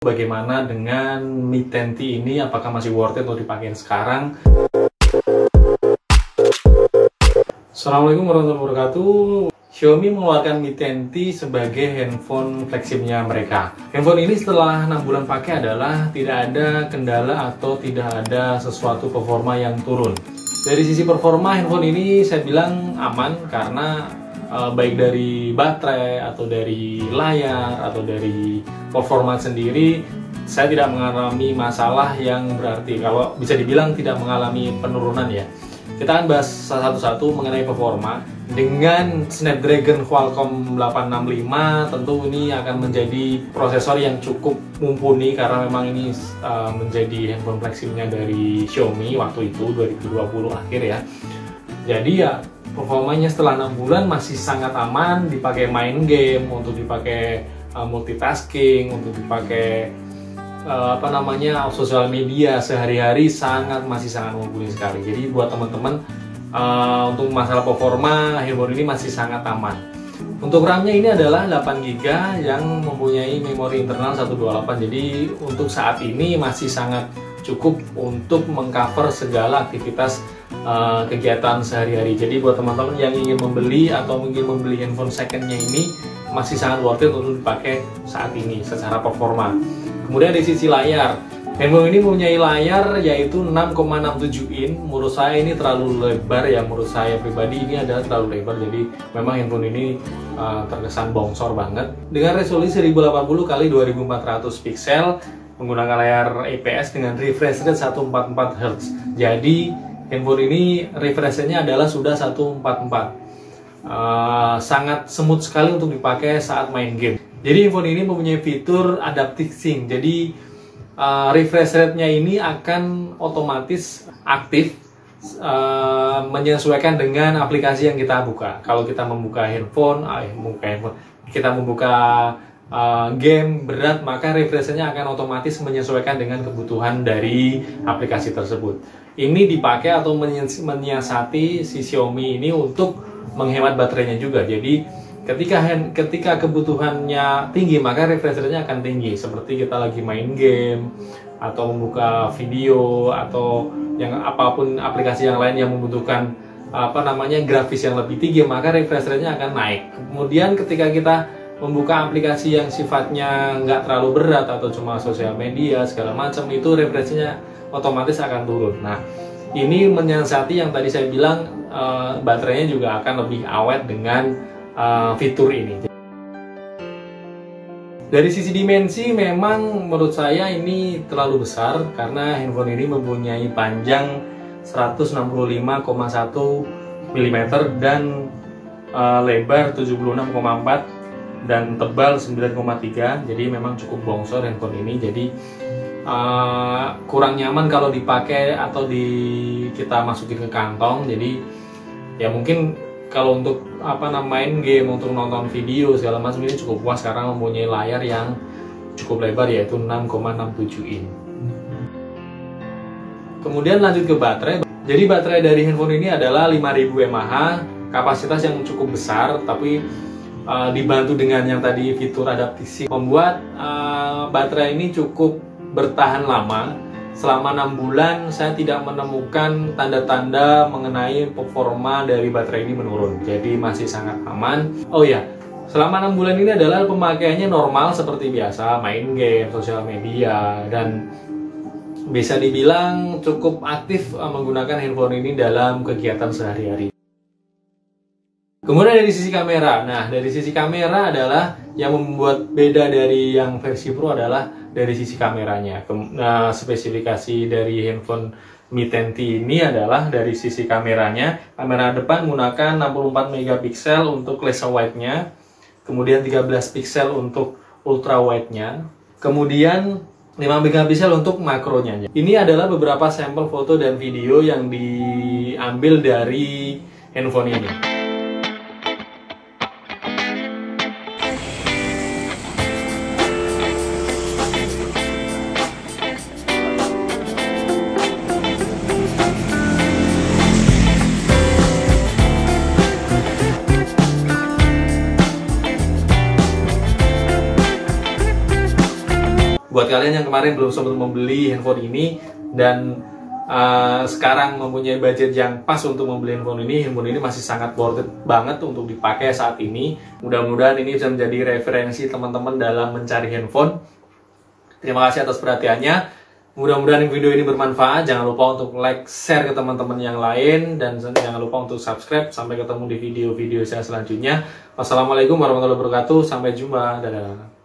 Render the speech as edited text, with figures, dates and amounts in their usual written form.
Bagaimana dengan Mi 10T ini, apakah masih worth it untuk dipakai sekarang? Assalamualaikum warahmatullahi wabarakatuh. Xiaomi mengeluarkan Mi 10T sebagai handphone flagshipnya mereka. Handphone ini setelah 6 bulan pakai adalah tidak ada kendala atau tidak ada sesuatu performa yang turun. Dari sisi performa, handphone ini saya bilang aman karena baik dari baterai atau dari layar atau dari performa sendiri, saya tidak mengalami masalah yang berarti. Kalau bisa dibilang tidak mengalami penurunan ya. Kita akan bahas satu-satu mengenai performa. Dengan Snapdragon Qualcomm 865 tentu ini akan menjadi prosesor yang cukup mumpuni karena memang ini menjadi handphone flagshipnya dari Xiaomi waktu itu 2020 akhir ya. Jadi ya performanya setelah 6 bulan masih sangat aman, dipakai main game, untuk dipakai multitasking, untuk dipakai sosial media sehari-hari masih sangat mumpuni sekali. Jadi buat teman-teman untuk masalah performa, handphone ini masih sangat aman. Untuk RAM-nya ini adalah 8GB yang mempunyai memori internal 128. Jadi untuk saat ini masih sangat cukup untuk mengcover segala aktivitas kegiatan sehari-hari. Jadi buat teman-teman yang ingin membeli atau mungkin membeli handphone secondnya ini masih sangat worth it untuk dipakai saat ini secara performa. Kemudian di sisi layar, handphone ini mempunyai layar yaitu 6,67 in. Menurut saya ini terlalu lebar ya, menurut saya pribadi ini adalah terlalu lebar. Jadi memang handphone ini terkesan bongsor banget. Dengan resolusi 1080 x 2400 pixel, menggunakan layar IPS dengan refresh rate 144 Hz. Jadi handphone ini refresh rate-nya adalah sudah 144. Sangat smooth sekali untuk dipakai saat main game. Jadi handphone ini mempunyai fitur adaptive sync. Jadi refresh rate-nya ini akan otomatis aktif menyesuaikan dengan aplikasi yang kita buka. Kalau kita membuka handphone, kita membuka game berat, maka refresh rate-nya akan otomatis menyesuaikan dengan kebutuhan dari aplikasi tersebut. Ini dipakai atau menyiasati si Xiaomi ini untuk menghemat baterainya juga. Jadi ketika kebutuhannya tinggi, maka refresh rate-nya akan tinggi. Seperti kita lagi main game atau membuka video atau yang apapun aplikasi yang lain yang membutuhkan grafis yang lebih tinggi, maka refresh rate-nya akan naik. Kemudian ketika kita membuka aplikasi yang sifatnya nggak terlalu berat atau cuma sosial media segala macam, itu refresh-nya otomatis akan turun. Nah, ini menyiasati yang tadi saya bilang, baterainya juga akan lebih awet dengan fitur ini. Dari sisi dimensi memang menurut saya ini terlalu besar karena handphone ini mempunyai panjang 165,1 mm dan lebar 76,4 dan tebal 9,3. Jadi memang cukup bongsor handphone ini. Jadi kurang nyaman kalau dipakai atau kita masukin ke kantong. Jadi ya mungkin kalau untuk main game, untuk nonton video segala macam ini cukup puas karena mempunyai layar yang cukup lebar yaitu 6,67 in. Kemudian lanjut ke baterai. Jadi baterai dari handphone ini adalah 5000 mAh, kapasitas yang cukup besar, tapi dibantu dengan yang tadi fitur adaptisi membuat baterai ini cukup bertahan lama. Selama 6 bulan saya tidak menemukan tanda-tanda mengenai performa dari baterai ini menurun. Jadi masih sangat aman. Oh ya, selama 6 bulan ini adalah pemakaiannya normal seperti biasa, main game, sosial media, dan bisa dibilang cukup aktif menggunakan handphone ini dalam kegiatan sehari-hari. Kemudian dari sisi kamera, nah dari sisi kamera adalah yang membuat beda dari yang versi Pro adalah dari sisi kameranya. Nah, spesifikasi dari handphone Mi 10T ini adalah dari sisi kameranya. Kamera depan menggunakan 64 megapiksel untuk laser wide-nya, kemudian 13 piksel untuk ultra wide-nya, kemudian 5 megapiksel untuk makronya. Ini adalah beberapa sampel foto dan video yang diambil dari handphone ini. Buat kalian yang kemarin belum sempat membeli handphone ini dan sekarang mempunyai budget yang pas untuk membeli handphone ini masih sangat worth it banget untuk dipakai saat ini. Mudah-mudahan ini bisa menjadi referensi teman-teman dalam mencari handphone. Terima kasih atas perhatiannya. Mudah-mudahan video ini bermanfaat. Jangan lupa untuk like, share ke teman-teman yang lain, dan jangan lupa untuk subscribe. Sampai ketemu di video-video saya selanjutnya. Wassalamualaikum warahmatullahi wabarakatuh. Sampai jumpa. Dadah.